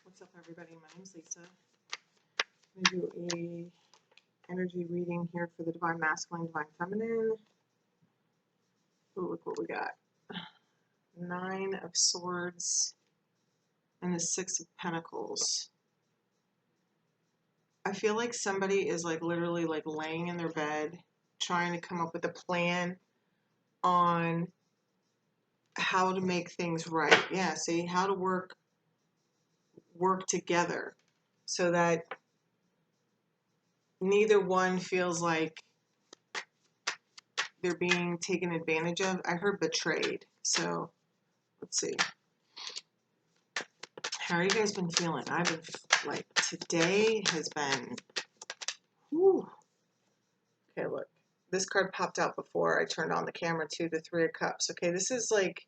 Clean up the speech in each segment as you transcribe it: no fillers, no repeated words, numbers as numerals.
What's up, everybody? My name's Lisa. I'm going to do a energy reading here for the Divine Masculine, Divine Feminine. Ooh, look what we got. 9 of Swords and the 6 of Pentacles. I feel like somebody is like literally like laying in their bed trying to come up with a plan on how to make things right. Yeah, see, how to work together so that neither one feels like they're being taken advantage of. I heard betrayed. So let's see. How are you guys been feeling? I've been like, today has been, whew. Okay, look. This card popped out before I turned on the camera too, the 3 of Cups. Okay, this is like,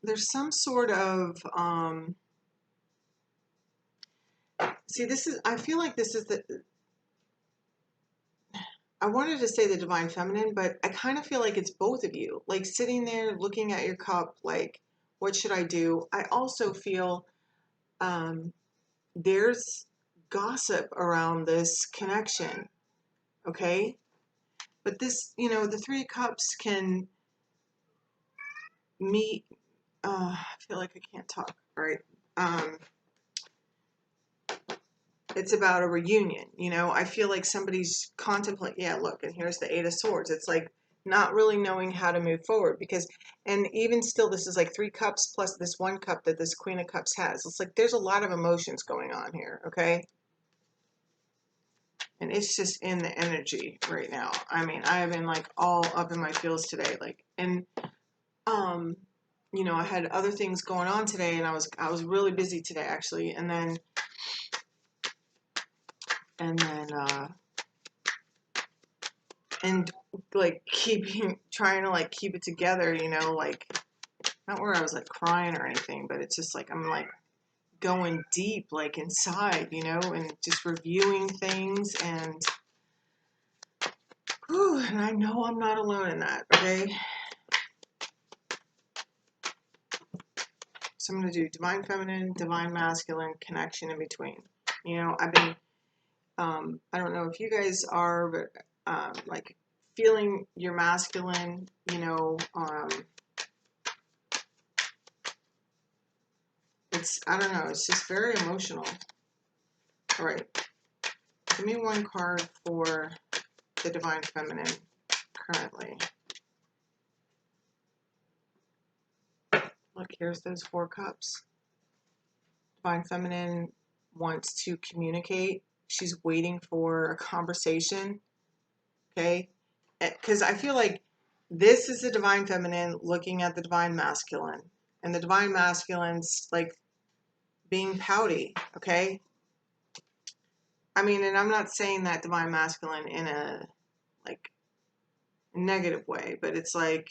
there's some sort of, see, this is, I feel like this is the, I wanted to say the Divine Feminine, but I kind of feel like it's both of you. Like sitting there looking at your cup, like, what should I do? I also feel there's gossip around this connection, okay? But this, you know, the 3 of Cups can meet, I feel like I can't talk, all right? It's about a reunion, you know? I feel like somebody's contemplating, yeah, look, and here's the 8 of Swords. It's like not really knowing how to move forward because, and even still, this is like 3 cups plus this 1 cup that this Queen of Cups has. It's like there's a lot of emotions going on here, okay? And it's just in the energy right now. I mean, I have been like all up in my feels today, like, and you know, I had other things going on today, and I was really busy today actually, and then and like trying to like keep it together, you know, like not where I was like crying or anything, but it's just like I'm like going deep like inside, you know, and just reviewing things and whew, and I know I'm not alone in that, okay? So I'm going to do Divine Feminine, Divine Masculine, connection in between. You know, I've been, I don't know if you guys are, but like feeling your masculine, you know, it's, I don't know, it's just very emotional. All right, give me 1 card for the Divine Feminine currently. Look, here's those 4 cups. Divine Feminine wants to communicate. She's waiting for a conversation, okay? Because I feel like this is the Divine Feminine looking at the Divine Masculine. And the Divine Masculine's like being pouty, okay? I mean, and I'm not saying that Divine Masculine in a like negative way, but it's like,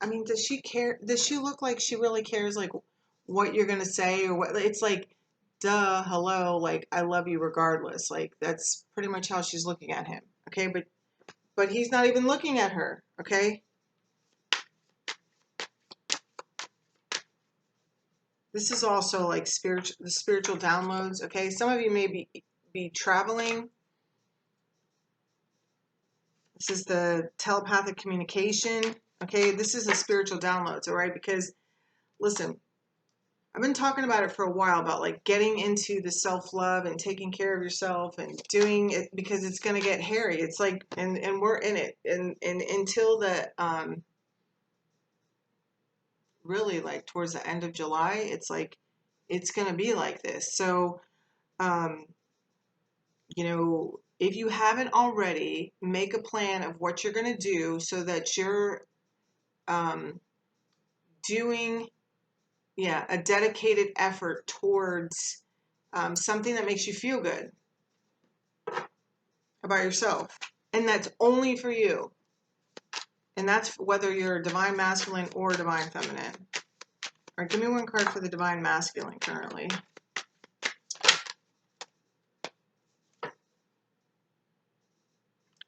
I mean, does she care? Does she look like she really cares like what you're gonna say or what? It's like, duh, hello, like I love you regardless. Like that's pretty much how she's looking at him, okay? But he's not even looking at her, okay? This is also like the spiritual downloads, okay? Some of you may be traveling. This is the telepathic communication, okay? This is the spiritual downloads, all right? Because, listen, I've been talking about it for a while, about like getting into the self-love and taking care of yourself and doing it because it's going to get hairy. It's like, and we're in it. And until the, really like towards the end of July, it's like, it's going to be like this. So, you know, if you haven't already, make a plan of what you're going to do so that you're doing, yeah, a dedicated effort towards something that makes you feel good about yourself. And that's only for you. And that's whether you're Divine Masculine or Divine Feminine. All right, give me 1 card for the Divine Masculine currently.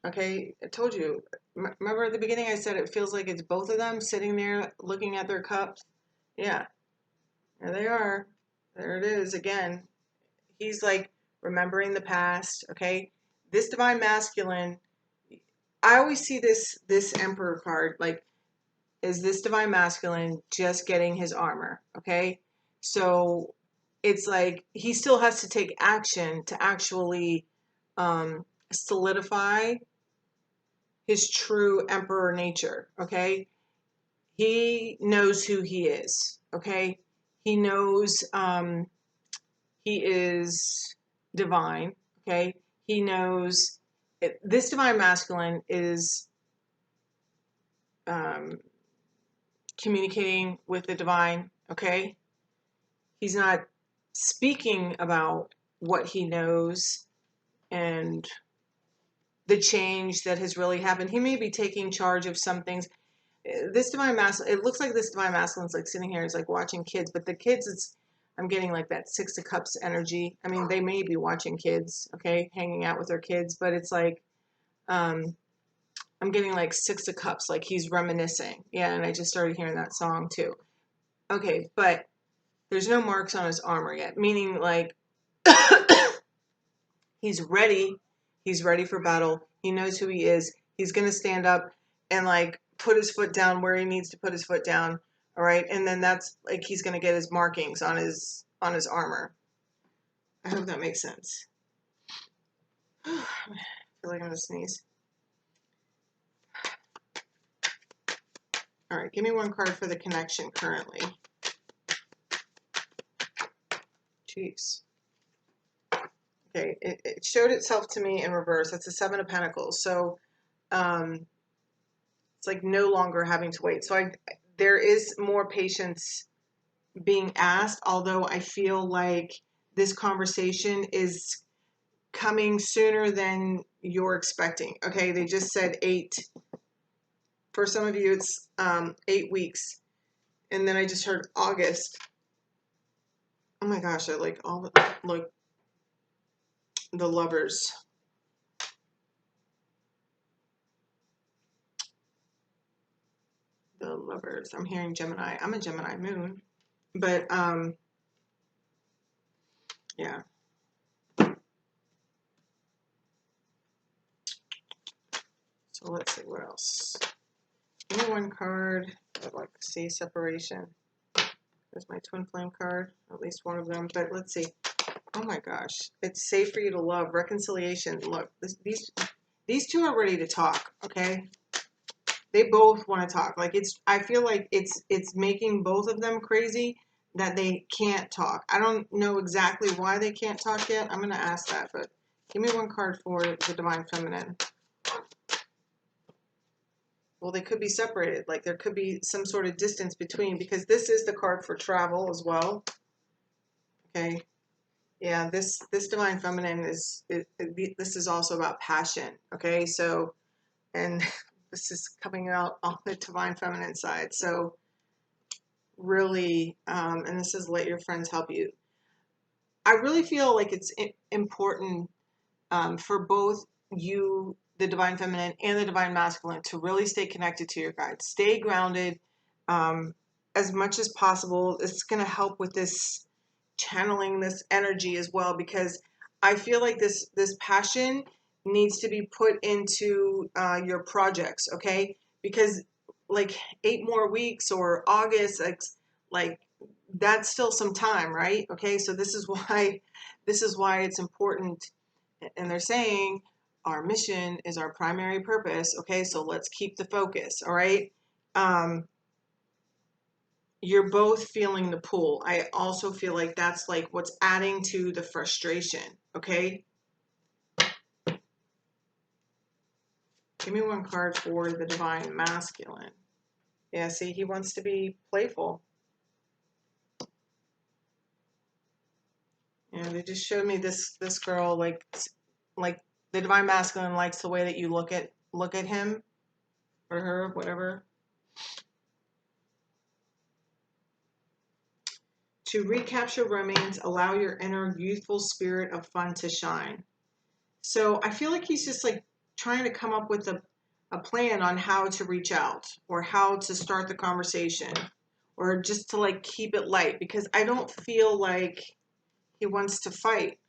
Okay, I told you. Remember at the beginning I said it feels like it's both of them sitting there looking at their cups? Yeah, there they are. There it is again. He's like remembering the past, okay? This divine masculine, I always see this emperor card like is this divine masculine just getting his armor, okay? So it's like he still has to take action to actually solidify his true emperor nature, okay? He knows who he is, okay? He knows he is divine, okay? He knows this divine masculine is um, communicating with the divine, okay? He's not speaking about what he knows and the change that has really happened. He may be taking charge of some things. This divine masculine, it looks like this divine masculine's like sitting here, is like watching kids, but the kids, I'm getting like that Six of Cups energy. I mean, they may be watching kids, okay, hanging out with their kids, but it's like, I'm getting like Six of Cups, like he's reminiscing. Yeah, and I just started hearing that song too. Okay, but there's no marks on his armor yet, meaning like he's ready. He's ready for battle. He knows who he is. He's going to stand up and like put his foot down where he needs to put his foot down. All right. And then that's like he's going to get his markings on his armor. I hope that makes sense. I feel like I'm going to sneeze. All right. Give me one card for the connection currently. Jeez. Okay. It showed itself to me in reverse. That's a Seven of Pentacles. So, it's like no longer having to wait. So there is more patience being asked, although I feel like this conversation is coming sooner than you're expecting. Okay, they just said 8. For some of you, it's 8 weeks. And then I just heard August. Oh my gosh, I like all the, look, the lovers. The lovers. I'm hearing Gemini. I'm a Gemini moon. But, yeah. So let's see what else. Give me one card. I'd like to see separation. There's my twin flame card, at least one of them. But let's see. Oh my gosh, it's safe for you to love. Reconciliation. Look, these two are ready to talk. Okay, they both want to talk. Like I feel like it's making both of them crazy that they can't talk. I don't know exactly why they can't talk yet. I'm gonna ask that, but give me one card for the divine feminine. Well, they could be separated. Like there could be some sort of distance between, because this is the card for travel as well. Okay. Yeah, this divine feminine this is also about passion. Okay. So, and this is coming out on the divine feminine side. So really, and this is let your friends help you. I really feel like it's important for both you, the divine feminine, and the divine masculine to really stay connected to your guides. Stay grounded as much as possible. It's going to help with this channeling this energy as well, because I feel like this passion needs to be put into your projects, okay? Because like 8 more weeks or August, like that's still some time, right? Okay, so this is why it's important. And they're saying our mission is our primary purpose. Okay, so let's keep the focus. All right. You're both feeling the pull. I also feel like that's like what's adding to the frustration. Okay. Give me one card for the divine masculine. Yeah, see, he wants to be playful. And they just showed me this girl like the divine masculine likes the way that you look at him or her, whatever. To recapture romance, allow your inner youthful spirit of fun to shine. So I feel like he's just like trying to come up with a plan on how to reach out or how to start the conversation or just to like keep it light, because I don't feel like he wants to fight.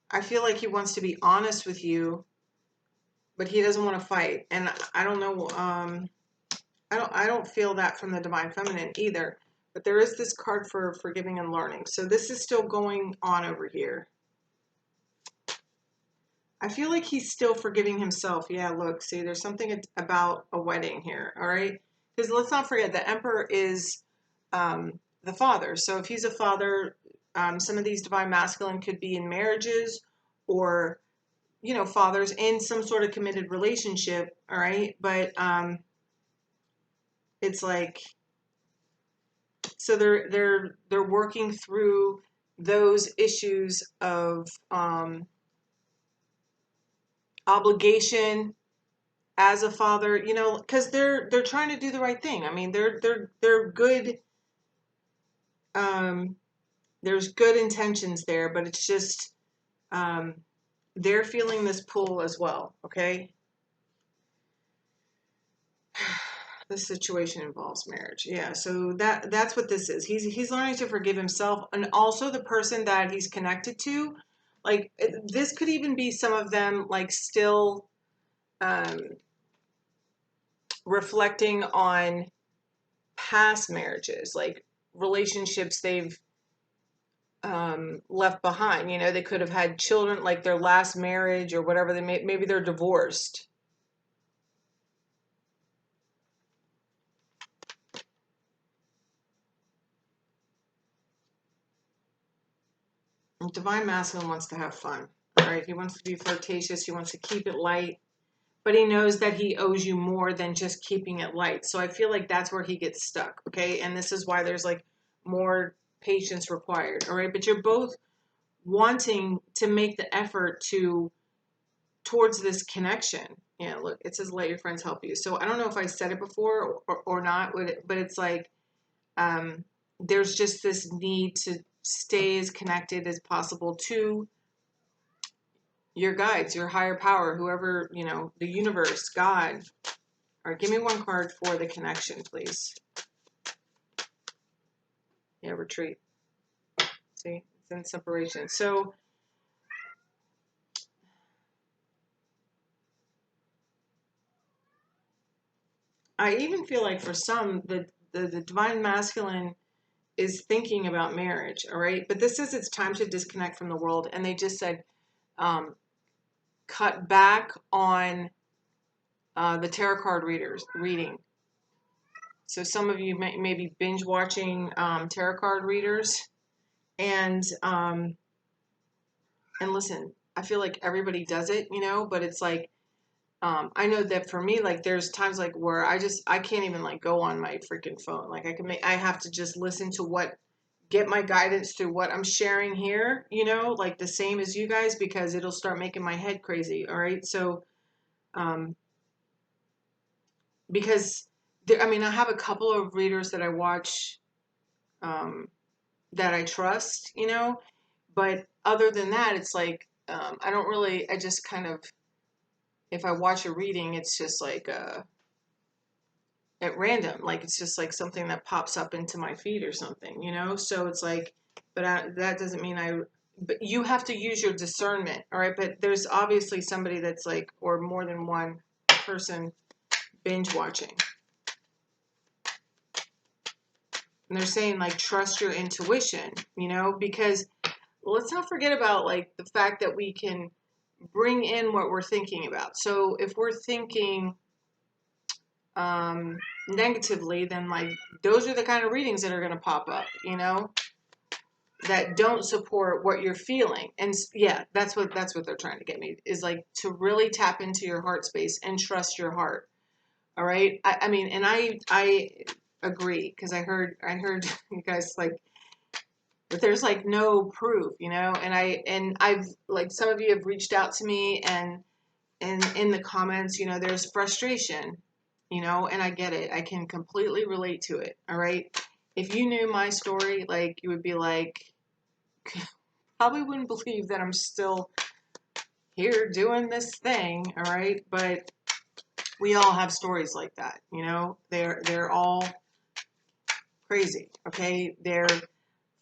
I feel like he wants to be honest with you, but he doesn't want to fight. And I don't know, I don't feel that from the divine feminine either. But there is this card for forgiving and learning. So this is still going on over here. I feel like he's still forgiving himself. Yeah, look, see, there's something about a wedding here, all right? Because let's not forget, the emperor is the father. So if he's a father, some of these divine masculine could be in marriages or, you know, fathers in some sort of committed relationship, all right? But it's like, so they're working through those issues of obligation as a father, you know, because they're trying to do the right thing. I mean, they're good. Um, there's good intentions there, but it's just um, they're feeling this pull as well. Okay, this situation involves marriage. Yeah, so that's what this is. He's learning to forgive himself and also the person that he's connected to. Like this could even be some of them like still um, reflecting on past marriages, like relationships they've left behind. You know, they could have had children, like their last marriage or whatever. Maybe they're divorced. Divine masculine wants to have fun, right? He wants to be flirtatious. He wants to keep it light, but he knows that he owes you more than just keeping it light. So I feel like that's where he gets stuck. Okay, and this is why there's like more patience required. All right, but you're both wanting to make the effort to towards this connection. Yeah, look, it says let your friends help you. So I don't know if I said it before or not, but it's like there's just this need to stay as connected as possible to your guides, your higher power, whoever, you know, the universe, God. All right, give me one card for the connection, please. Yeah, retreat. See, it's in separation. So I even feel like for some, the divine masculine is thinking about marriage, all right? But this says it's time to disconnect from the world. And they just said, um, cut back on the tarot card reading. So some of you may be binge watching tarot card readers. And listen, I feel like everybody does it, you know, but it's like, I know that for me, like there's times like where I can't even like go on my freaking phone. Like I have to just listen to get my guidance through what I'm sharing here, you know, like the same as you guys, because it'll start making my head crazy. All right. So, um, because I mean, I have a couple of readers that I watch, um, that I trust, you know, but other than that, it's like, I don't really, I just kind of, if I watch a reading, it's just like, at random, like it's just like something that pops up into my feed or something, you know. So it's like, but that doesn't mean but you have to use your discernment, all right? But there's obviously somebody that's like, or more than one person binge watching, and they're saying like trust your intuition, you know, because let's not forget about like the fact that we can bring in what we're thinking about. So if we're thinking negatively, then like those are the kind of readings that are going to pop up, you know, that don't support what you're feeling. And yeah, that's what they're trying to get me, is like to really tap into your heart space and trust your heart. All right. I mean, and I agree, because I heard you guys like, but there's like no proof, you know, and I've like, some of you have reached out to me, and in the comments, you know, there's frustration, you know, and I get it. I can completely relate to it. All right. if you knew my story, like, you would be like, probably wouldn't believe that I'm still here doing this thing, all right? But we all have stories like that, you know? They're all crazy, okay?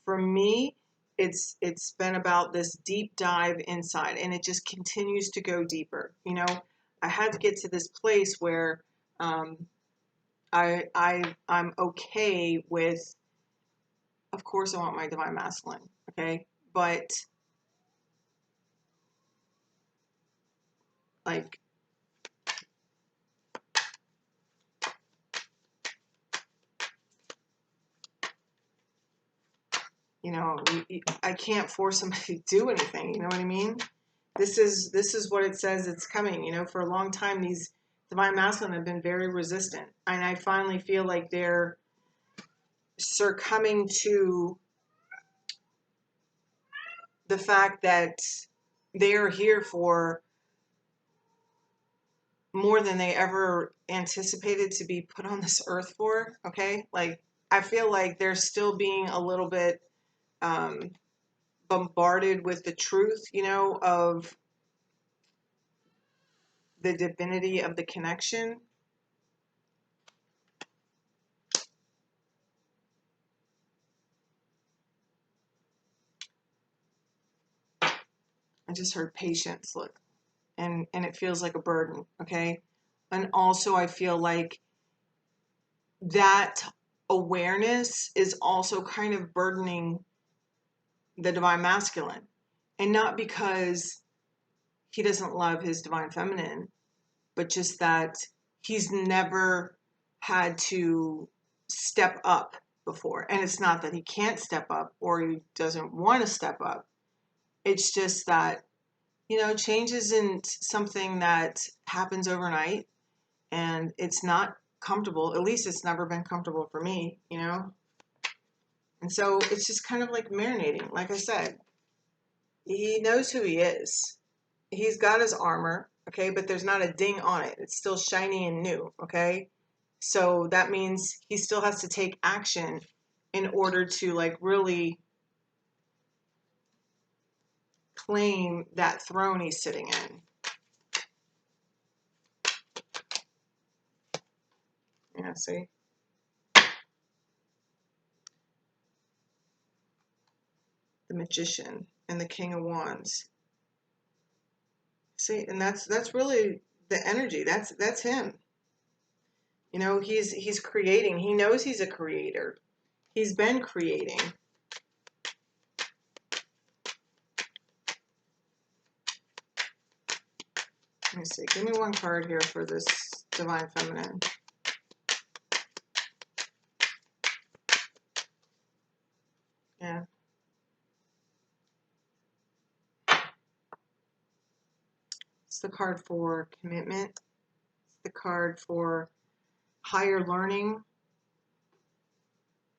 For me, it's been about this deep dive inside, and it just continues to go deeper. You know, I had to get to this place where um, I'm okay with. Of course, I want my divine masculine, okay, but like, you know, I can't force somebody to do anything. You know what I mean? This is what it says it's coming. You know, for a long time, these divine masculine have been very resistant, and I finally feel like they're succumbing to the fact that they are here for more than they ever anticipated to be put on this earth for. Okay, like, I feel like they're still being a little bit um, bombarded with the truth, you know, of the divinity of the connection. I just heard patience, look, and it feels like a burden. Okay, and also I feel like that awareness is also kind of burdening the divine masculine, and not because he doesn't love his divine feminine, but just that he's never had to step up before. And it's not that he can't step up or he doesn't want to step up. It's just that, you know, change isn't something that happens overnight, and it's not comfortable. At least it's never been comfortable for me, you know? And so it's just kind of like marinating. Like I said, he knows who he is. He's got his armor, okay, but there's not a ding on it. It's still shiny and new, okay? So that means he still has to take action in order to, like, really claim that throne he's sitting in. Yeah, see? The Magician and the King of Wands. See, and that's really the energy. That's him. You know, he's creating. He knows he's a creator. He's been creating. Let me see. Give me one card here for this Divine Feminine. Yeah. It's the card for commitment. It's the card for higher learning.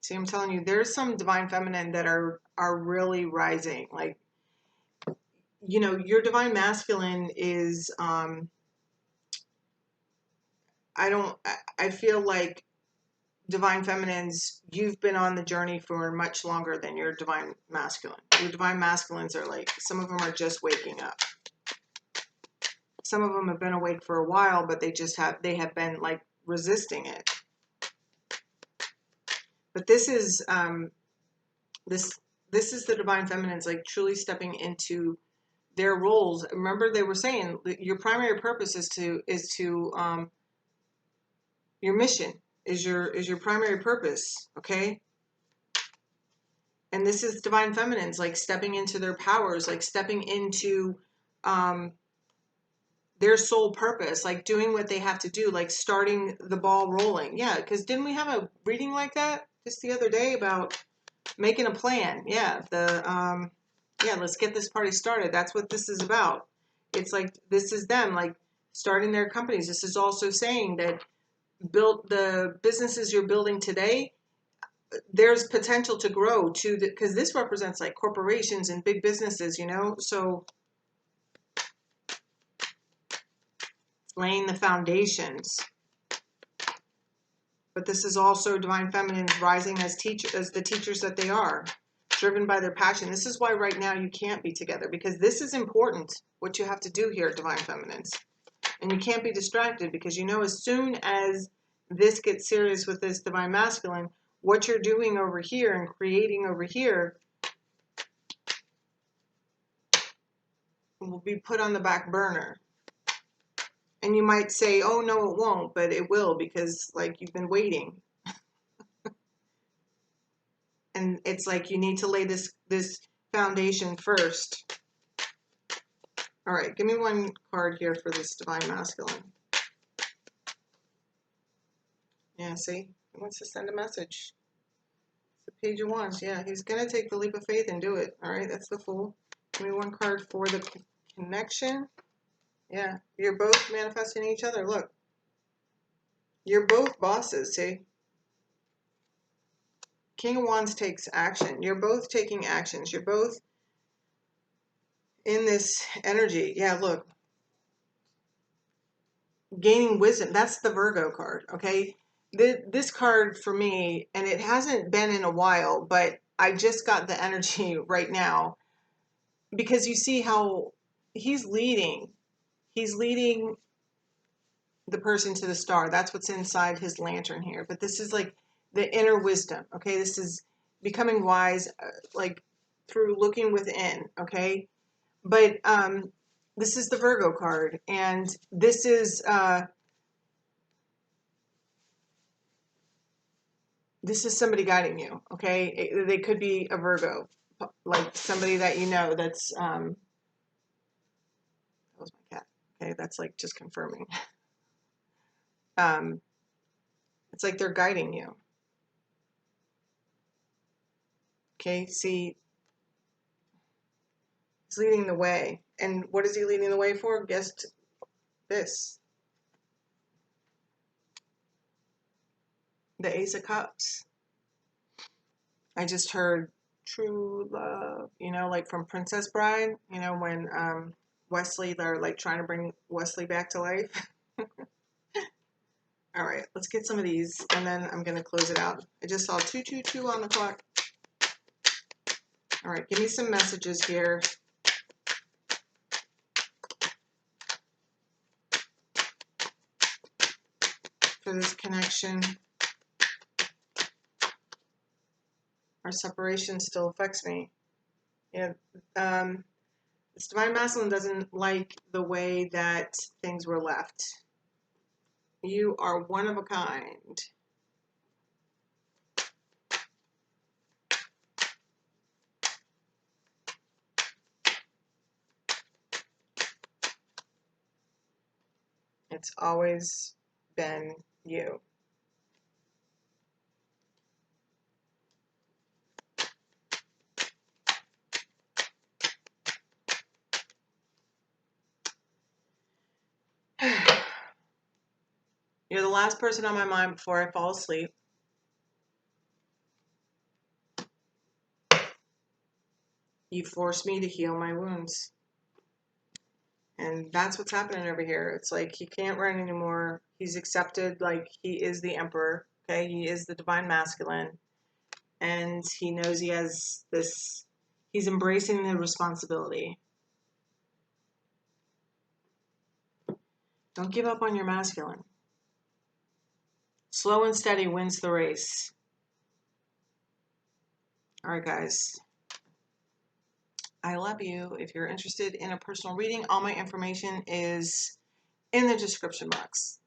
See, I'm telling you, there's some divine feminine that are really rising. Like, you know, your divine masculine is I feel like divine feminines, you've been on the journey for much longer than your divine masculine. Your divine masculines are like, some of them are just waking up. Some of them have been awake for a while, but they have been like resisting it. But this is this is the divine feminines, like, truly stepping into their roles. Remember, they were saying your primary purpose is to your mission is your primary purpose, okay? And this is divine feminines, like, stepping into their powers, like stepping into um, their sole purpose, like doing what they have to do, like starting the ball rolling. Yeah, because didn't we have a reading like that just the other day about making a plan? Yeah, yeah, let's get this party started. That's what this is about. It's like, this is them, like, starting their companies. This is also saying that build the businesses you're building today, there's potential to grow to, because this represents like corporations and big businesses, you know? So laying the foundations. But this is also divine feminines rising as the teachers that they are, driven by their passion. This is why right now you can't be together, because this is important, what you have to do here, divine feminines. And you can't be distracted, because you know as soon as this gets serious with this divine masculine, what you're doing over here and creating over here will be put on the back burner. And you might say, oh no, it won't, but it will, because like you've been waiting. And it's like you need to lay this foundation first. All right, give me one card here for this divine masculine. Yeah, see, he wants to send a message. The Page of Wands. Yeah, he's gonna take the leap of faith and do it. All right, that's the Fool. Give me one card for the connection. Yeah, you're both manifesting each other. Look, you're both bosses. See, King of Wands takes action. You're both taking actions. You're both in this energy. Yeah, look. Gaining wisdom. That's the Virgo card, okay? This card for me, and it hasn't been in a while, but I just got the energy right now, because you see how he's leading. He's leading the person to the star. That's what's inside his lantern here. But this is like the inner wisdom, okay? This is becoming wise, like through looking within, okay? But this is the Virgo card, and this is somebody guiding you, okay? They could be a Virgo, like somebody that you know that's, that was my cat, okay? That's like just confirming. It's like they're guiding you, okay? See, he's leading the way. And what is he leading the way for? Guess this. The Ace of Cups. I just heard true love, you know, like from Princess Bride, you know, when Wesley, they're like trying to bring Wesley back to life. All right, let's get some of these, and then I'm going to close it out. I just saw 222 on the clock. All right, give me some messages here. For this connection. Our separation still affects me. Yeah, this divine masculine doesn't like the way that things were left. You are one of a kind. It's always been you. You're the last person on my mind before I fall asleep. You forced me to heal my wounds. And that's what's happening over here. It's like he can't run anymore. He's accepted, like he is the emperor. Okay, he is the divine masculine. And he knows he has this, he's embracing the responsibility. Don't give up on your masculine. Slow and steady wins the race. All right, guys. I love you. If you're interested in a personal reading, all my information is in the description box.